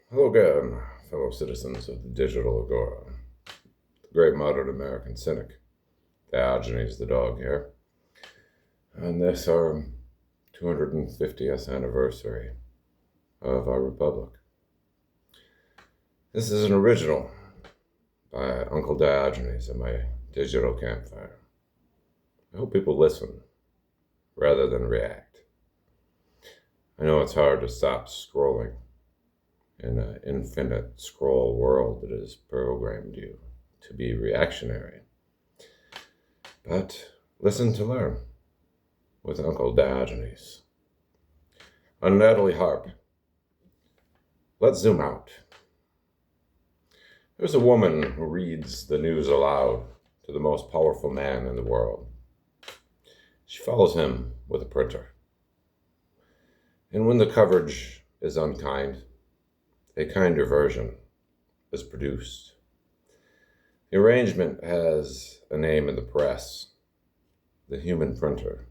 Hello again, fellow citizens of the digital agora. The great modern American cynic, Diogenes the dog here. On this, our 250th anniversary of our republic. This is an original by Uncle Diogenes at my digital campfire. I hope people listen rather than react. I know it's hard to stop scrolling in an infinite scroll world that has programmed you to be reactionary. But listen to learn with Uncle Diogenes. On Natalie Harp. Let's zoom out. There's a woman who reads the news aloud to the most powerful man in the world. She follows him with a printer. And when the coverage is unkind, a kinder version is produced. The arrangement has a name in the press, the human printer.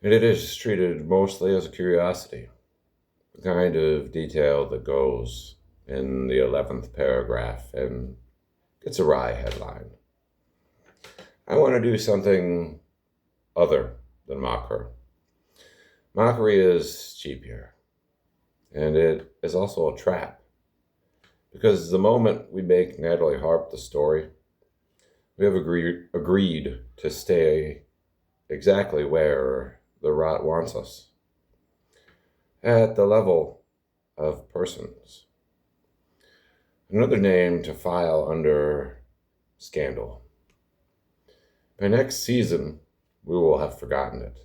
And it is treated mostly as a curiosity, the kind of detail that goes in the 11th paragraph and gets a wry headline. I want to do something other than mock her. Mockery is cheap here, and it is also a trap, because the moment we make Natalie Harp the story, we have agreed to stay exactly where the rot wants us, at the level of persons. Another name to file under scandal. By next season, we will have forgotten it,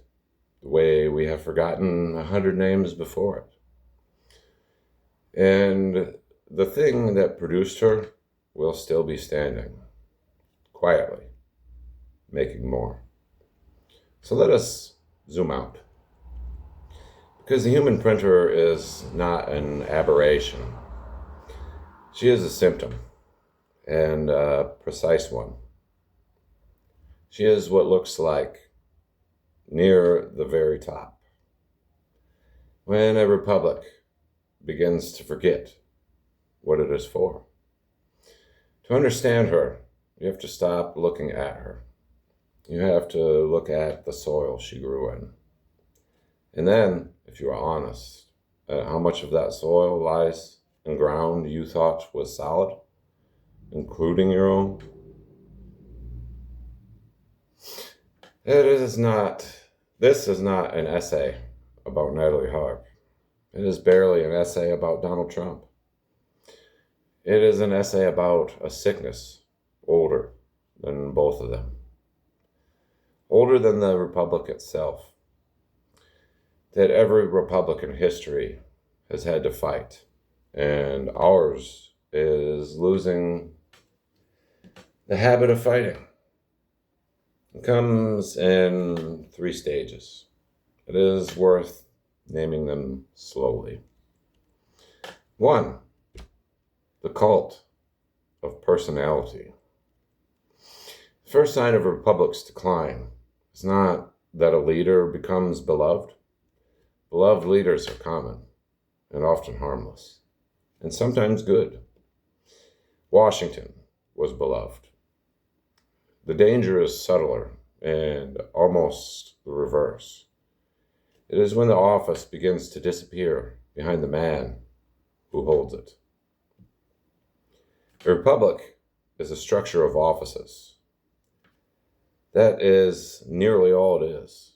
the way we have forgotten 100 names before it. And the thing that produced her will still be standing, quietly, making more. So let us zoom out. Because the human printer is not an aberration. She is a symptom, and a precise one. She is what looks like near the very top. When a republic begins to forget what it is for. To understand her, you have to stop looking at her. You have to look at the soil she grew in. And then, if you are honest, at how much of that soil lies in ground you thought was solid, including your own. This is not an essay about Natalie Harp. It is barely an essay about Donald Trump. It is an essay about a sickness older than both of them. Older than the republic itself, that every republic in history has had to fight. And ours is losing the habit of fighting. It comes in 3 stages. It is worth naming them slowly. 1, the cult of personality. The first sign of a republic's decline is not that a leader becomes beloved. Beloved leaders are common and often harmless, and sometimes good. Washington was beloved. The danger is subtler and almost the reverse. It is when the office begins to disappear behind the man who holds it. A republic is a structure of offices. That is nearly all it is.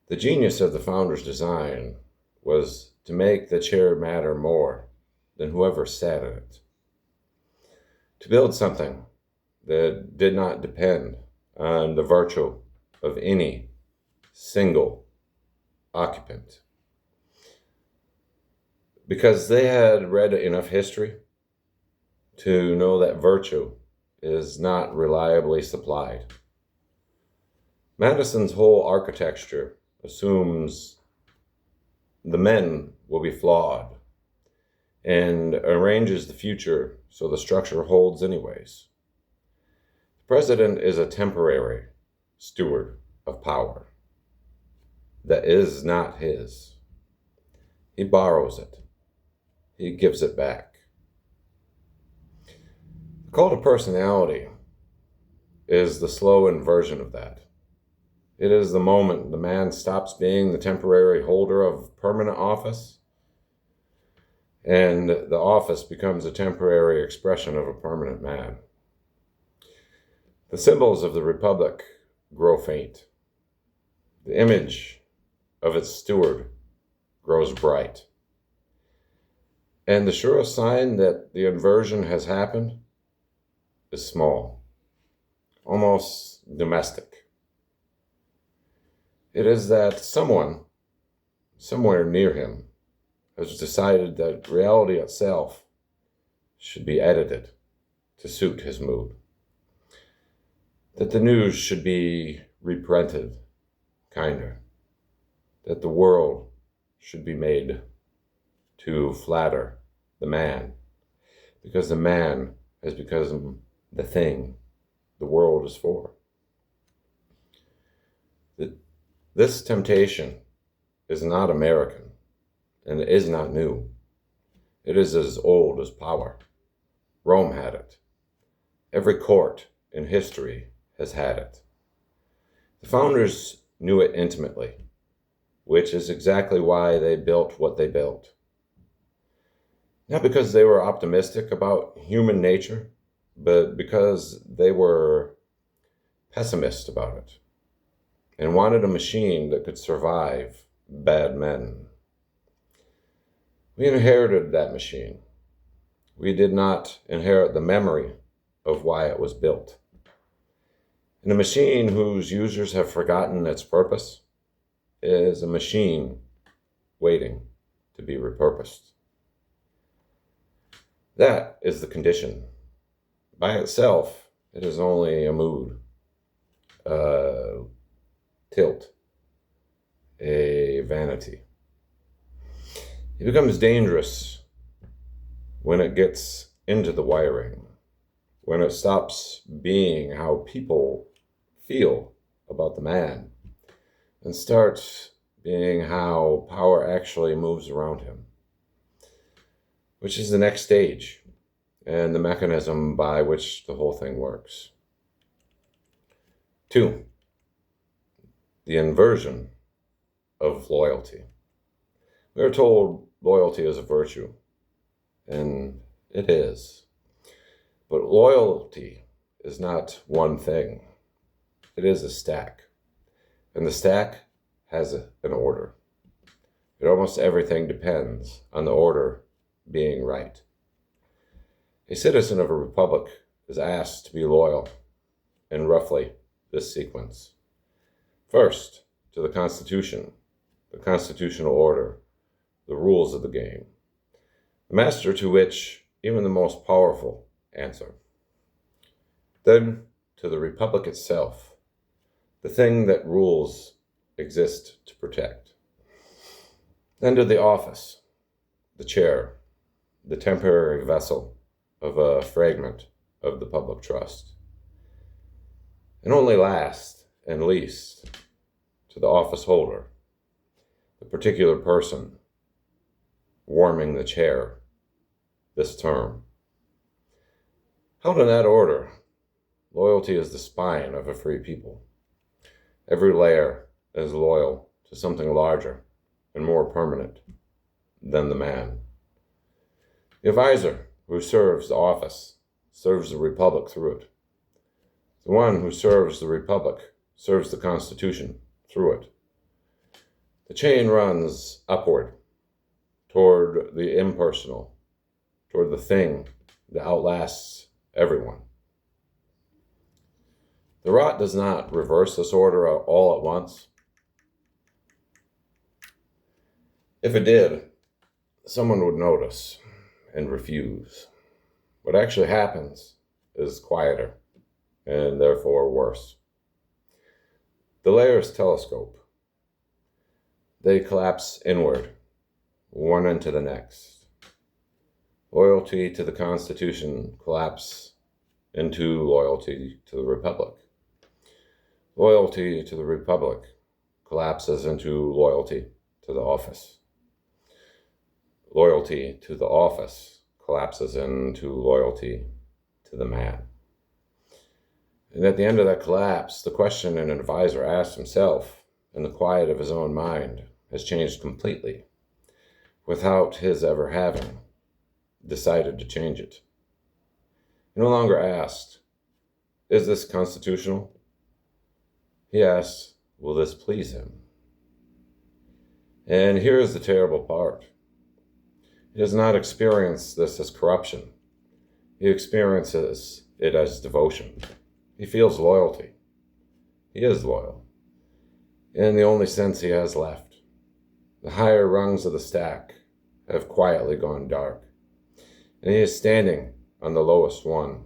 The genius of the founder's design was to make the chair matter more than whoever sat in it. To build something that did not depend on the virtue of any single occupant. Because they had read enough history to know that virtue is not reliably supplied. Madison's whole architecture assumes the men will be flawed and arranges the future so the structure holds anyways. The president is a temporary steward of power that is not his. He borrows it. He gives it back. The cult of personality is the slow inversion of that. It is the moment the man stops being the temporary holder of permanent office, and the office becomes a temporary expression of a permanent man. The symbols of the Republic grow faint. The image of its steward grows bright. And the surest sign that the inversion has happened is small, almost domestic. It is that someone, somewhere near him, has decided that reality itself should be edited to suit his mood. That the news should be reprinted kinder. That the world should be made to flatter the man, because the man has become the thing the world is for. This temptation is not American, and it is not new. It is as old as power. Rome had it. Every court in history has had it. The founders knew it intimately, which is exactly why they built what they built. Not because they were optimistic about human nature, but because they were pessimist about it and wanted a machine that could survive bad men. We inherited that machine. We did not inherit the memory of why it was built. And a machine whose users have forgotten its purpose is a machine waiting to be repurposed. That is the condition. By itself, it is only a mood, a tilt, a vanity. It becomes dangerous when it gets into the wiring, when it stops being how people feel about the man and starts being how power actually moves around him, which is the next stage and the mechanism by which the whole thing works. 2, the inversion of loyalty. We are told loyalty is a virtue, and it is. But loyalty is not one thing. It is a stack. And the stack has an order. Almost everything depends on the order being right. A citizen of a republic is asked to be loyal in roughly this sequence. First, to the Constitution, the constitutional order, the rules of the game, the master to which even the most powerful answer. Then to the republic itself, the thing that rules exist to protect. Then to the office, the chair, the temporary vessel of a fragment of the public trust. And only last and least, to the office holder, the particular person warming the chair this term. Held in that order, loyalty is the spine of a free people. Every layer is loyal to something larger and more permanent than the man. The advisor who serves the office serves the republic through it. The one who serves the republic serves the Constitution through it. The chain runs upward toward the impersonal, toward the thing that outlasts everyone. The rot does not reverse this order all at once. If it did, someone would notice and refuse. What actually happens is quieter and therefore worse. The layers telescope. They collapse inward, one into the next. Loyalty to the Constitution collapse into loyalty to the Republic. Loyalty to the Republic collapses into loyalty to the office. loyalty to the office collapses into loyalty to the man. And at the end of that collapse, the question an advisor asks himself in the quiet of his own mind has changed completely, without his ever having decided to change it. He no longer asked, "Is this constitutional?" He asks, "Will this please him?" And here is the terrible part. He does not experience this as corruption. He experiences it as devotion. He feels loyalty. He is loyal, in the only sense he has left. The higher rungs of the stack have quietly gone dark, and he is standing on the lowest one,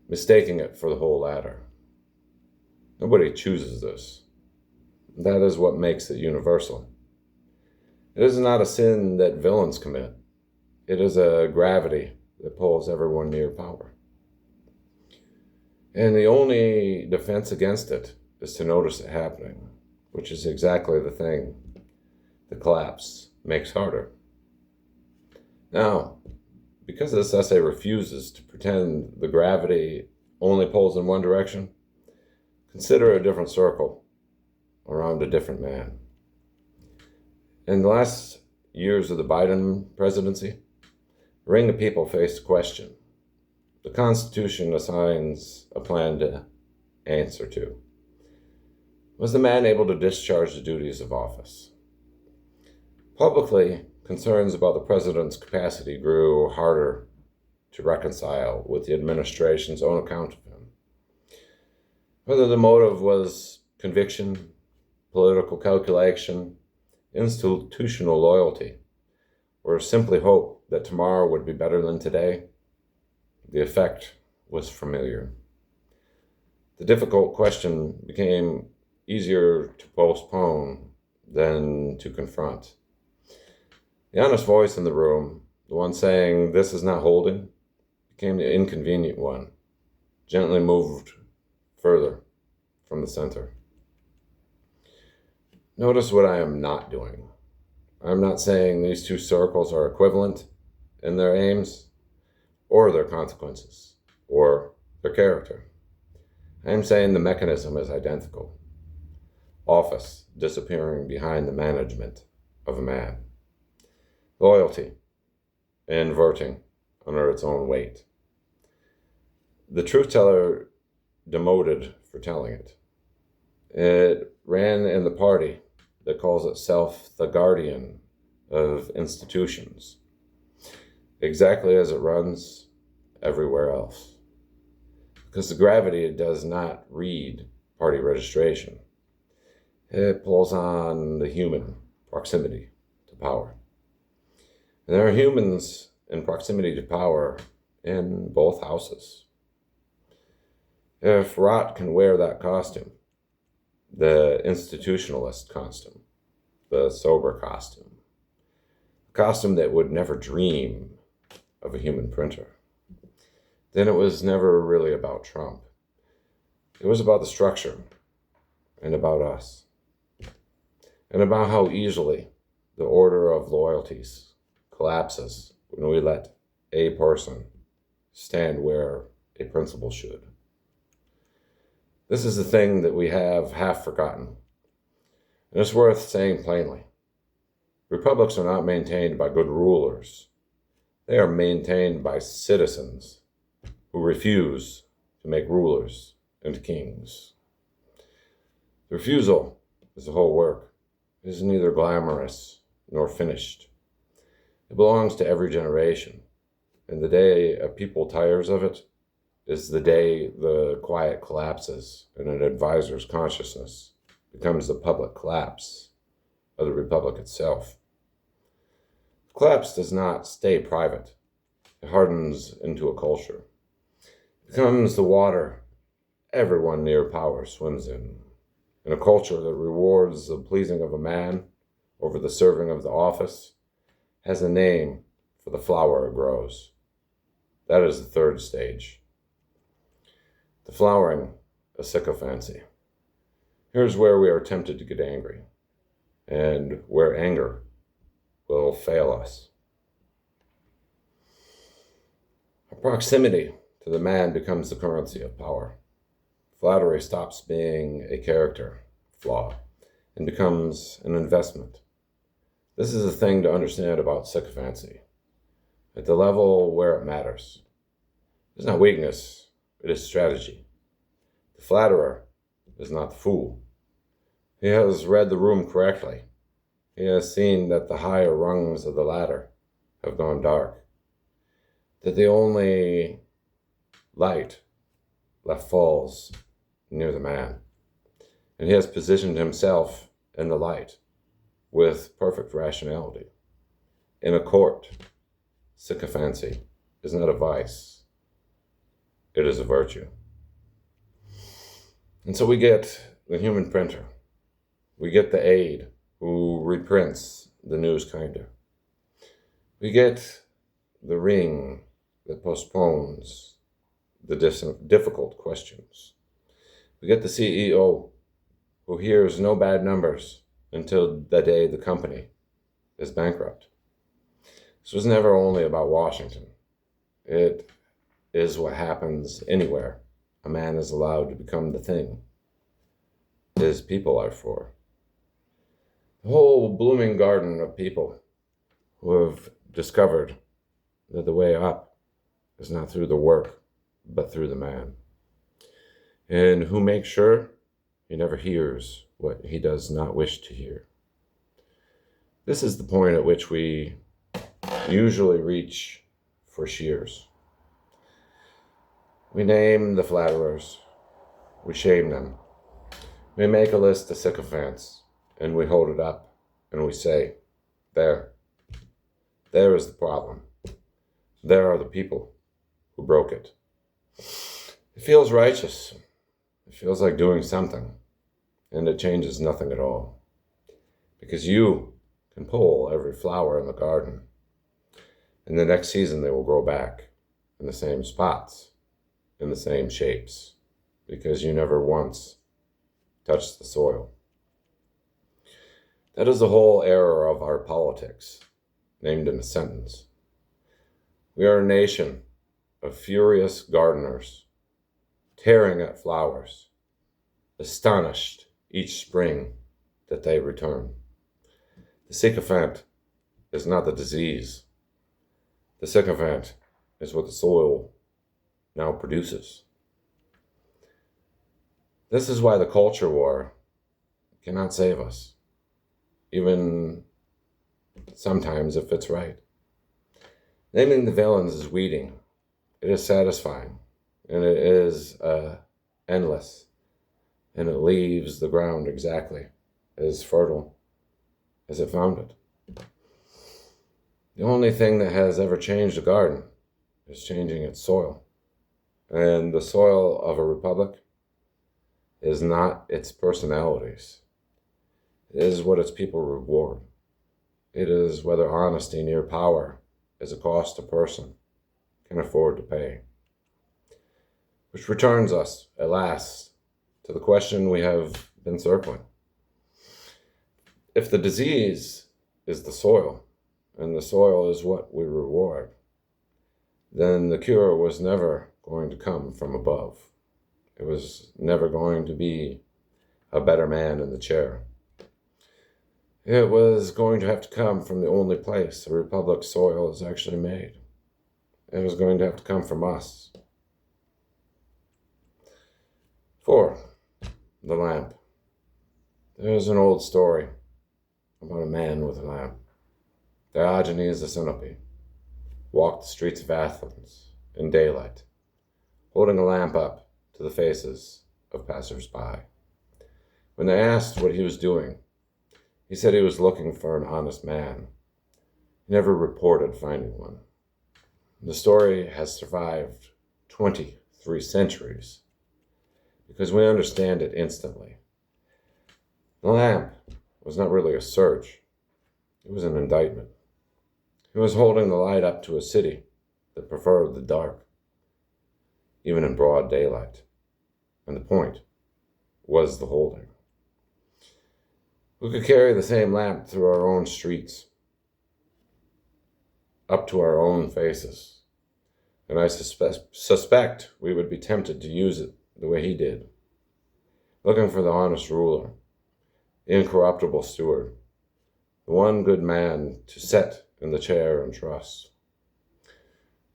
mistaking it for the whole ladder. Nobody chooses this. That is what makes it universal. It is not a sin that villains commit. It is a gravity that pulls everyone near power. And the only defense against it is to notice it happening, which is exactly the thing the collapse makes harder. Now, because this essay refuses to pretend the gravity only pulls in one direction, consider a different circle around a different man. In the last years of the Biden presidency, a ring of people faced a question the Constitution assigns a plan to answer to. Was the man able to discharge the duties of office? Publicly, concerns about the president's capacity grew harder to reconcile with the administration's own account of him. Whether the motive was conviction, political calculation, institutional loyalty, or simply hope that tomorrow would be better than today, the effect was familiar. The difficult question became easier to postpone than to confront. The honest voice in the room, the one saying, "This is not holding," became the inconvenient one, gently moved further from the center. Notice what I am not doing. I'm not saying these two circles are equivalent in their aims, or their consequences, or their character. I am saying the mechanism is identical. Office disappearing behind the management of a man. Loyalty inverting under its own weight. The truth teller demoted for telling it. It ran in the party that calls itself the guardian of institutions, exactly as it runs everywhere else. Because the gravity does not read party registration. It pulls on the human proximity to power. And there are humans in proximity to power in both houses. If rot can wear that costume, the institutionalist costume, the sober costume, a costume that would never dream of a human printer, then it was never really about Trump. It was about the structure and about us, and about how easily the order of loyalties collapses when we let a person stand where a principle should. This is the thing that we have half forgotten, and it's worth saying plainly. Republics are not maintained by good rulers. They are maintained by citizens who refuse to make rulers into kings. The refusal is the whole work. It is neither glamorous nor finished. It belongs to every generation, and the day a people tires of it is the day the quiet collapses and an advisor's consciousness becomes the public collapse of the republic itself. The collapse does not stay private. It hardens into a culture. It becomes the water everyone near power swims in a culture that rewards the pleasing of a man over the serving of the office, has a name for the flower it grows. That is the third stage. The flowering of sycophancy. Here's where we are tempted to get angry, and where anger will fail us. proximity to the man becomes the currency of power. Flattery stops being a character flaw and becomes an investment. This is a thing to understand about sycophancy. At the level where it matters. It's not weakness, it is strategy. The flatterer is not the fool. He has read the room correctly. He has seen that the higher rungs of the ladder have gone dark, that the only light left falls near the man, and he has positioned himself in the light with perfect rationality. In a court, sycophancy is not a vice, it is a virtue. And so we get the human printer. We get the aide who reprints the news kinder. We get the ring that postpones the difficult questions. We get the CEO who hears no bad numbers until the day the company is bankrupt. This was never only about Washington. It is what happens anywhere a man is allowed to become the thing his people are for. The whole blooming garden of people who have discovered that the way up is not through the work, but through the man, and who make sure he never hears what he does not wish to hear. This is the point at which we usually reach for shears. We name the flatterers, we shame them, we make a list of sycophants, and we hold it up, and we say, there is the problem. There are the people who broke it. It feels righteous. It feels like doing something, and it changes nothing at all. Because you can pull every flower in the garden, and the next season they will grow back in the same spots, in the same shapes, because you never once touched the soil. That is the whole error of our politics, named in a sentence. We are a nation of furious gardeners, tearing at flowers, astonished each spring that they return. The sycophant is not the disease. The sycophant is what the soil now produces. This is why the culture war cannot save us, even sometimes if it's right. Naming the villains is weeding. It is satisfying, and it is endless, and it leaves the ground exactly as fertile as it found it. The only thing that has ever changed a garden is changing its soil. And the soil of a republic is not its personalities. It is what its people reward. It is whether honesty near power is a cost a person can afford to pay. Which returns us, at last, to the question we have been circling. If the disease is the soil, and the soil is what we reward, then the cure was never going to come from above. It was never going to be a better man in the chair. It was going to have to come from the only place a republic's soil is actually made. It was going to have to come from us. 4. The lamp. There's an old story about a man with a lamp. Diogenes the Sinope walked the streets of Athens in daylight, holding a lamp up to the faces of passers-by. When they asked what he was doing, he said he was looking for an honest man. He never reported finding one. The story has survived 23 centuries because we understand it instantly. The lamp was not really a search. It was an indictment. He was holding the light up to a city that preferred the dark, even in broad daylight. And the point was the holding. We could carry the same lamp through our own streets, up to our own faces. And I suspect we would be tempted to use it the way he did, looking for the honest ruler, the incorruptible steward, the one good man to set in the chair and trust.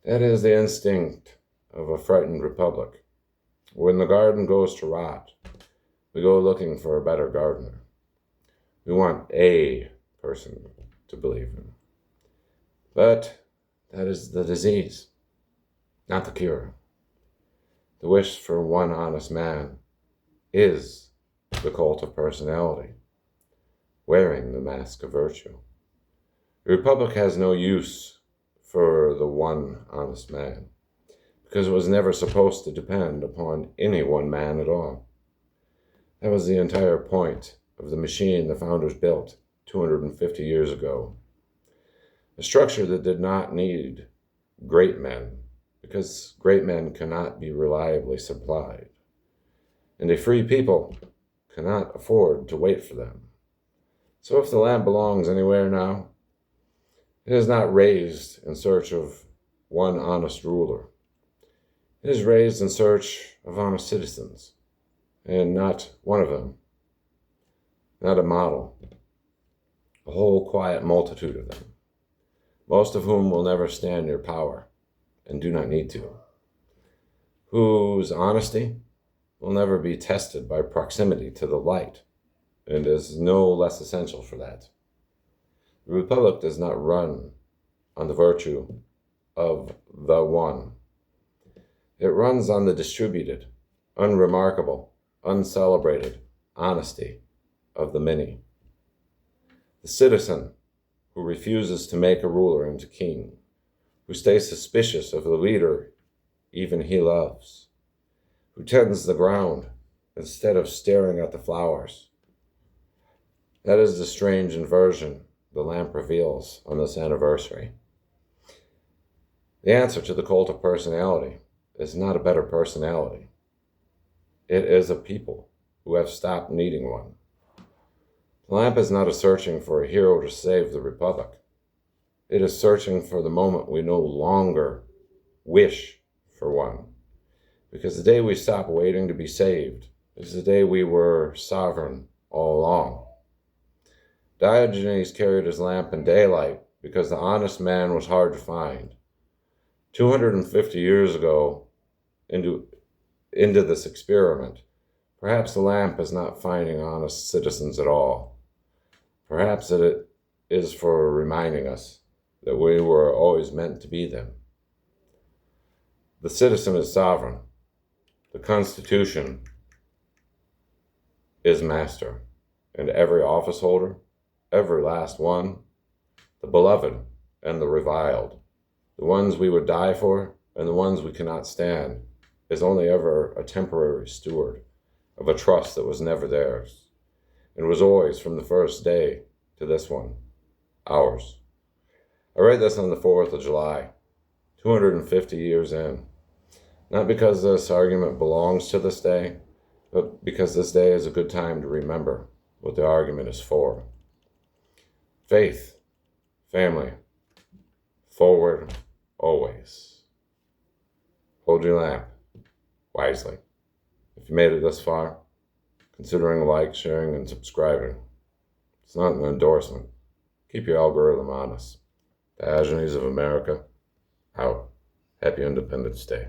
That is the instinct of a frightened republic. When the garden goes to rot, we go looking for a better gardener. We want a person to believe in. But that is the disease, not the cure. The wish for one honest man is the cult of personality, wearing the mask of virtue. The Republic has no use for the one honest man, because it was never supposed to depend upon any one man at all. That was the entire point of the machine the founders built 250 years ago. A structure that did not need great men, because great men cannot be reliably supplied, and a free people cannot afford to wait for them. So if the lamp belongs anywhere now, it is not raised in search of one honest ruler. It is raised in search of honest citizens, and not one of them, not a model, a whole quiet multitude of them, most of whom will never stand near power and do not need to, whose honesty will never be tested by proximity to the light, and is no less essential for that. The Republic does not run on the virtue of the one. It runs on the distributed, unremarkable, uncelebrated honesty of the many. The citizen who refuses to make a ruler into king, who stays suspicious of the leader even he loves, who tends the ground instead of staring at the flowers. That is the strange inversion the lamp reveals on this anniversary. The answer to the cult of personality is not a better personality. It is a people who have stopped needing one. The lamp is not a searching for a hero to save the Republic. It is searching for the moment we no longer wish for one. Because the day we stop waiting to be saved is the day we were sovereign all along. Diogenes carried his lamp in daylight because the honest man was hard to find. 250 years ago, into this experiment, perhaps the lamp is not finding honest citizens at all. Perhaps it is for reminding us that we were always meant to be them. The citizen is sovereign. The Constitution is master, and every office holder, every last one, the beloved and the reviled, the ones we would die for and the ones we cannot stand, is only ever a temporary steward of a trust that was never theirs, and was always from the first day to this one, ours. I write this on the 4th of July, 250 years in, not because this argument belongs to this day, but because this day is a good time to remember what the argument is for. Faith, family, forward always. Hold your lamp wisely. If you made it this far, considering like, sharing, and subscribing. It's not an endorsement. Keep your algorithm honest. Diogenes of America, out. Happy Independence Day.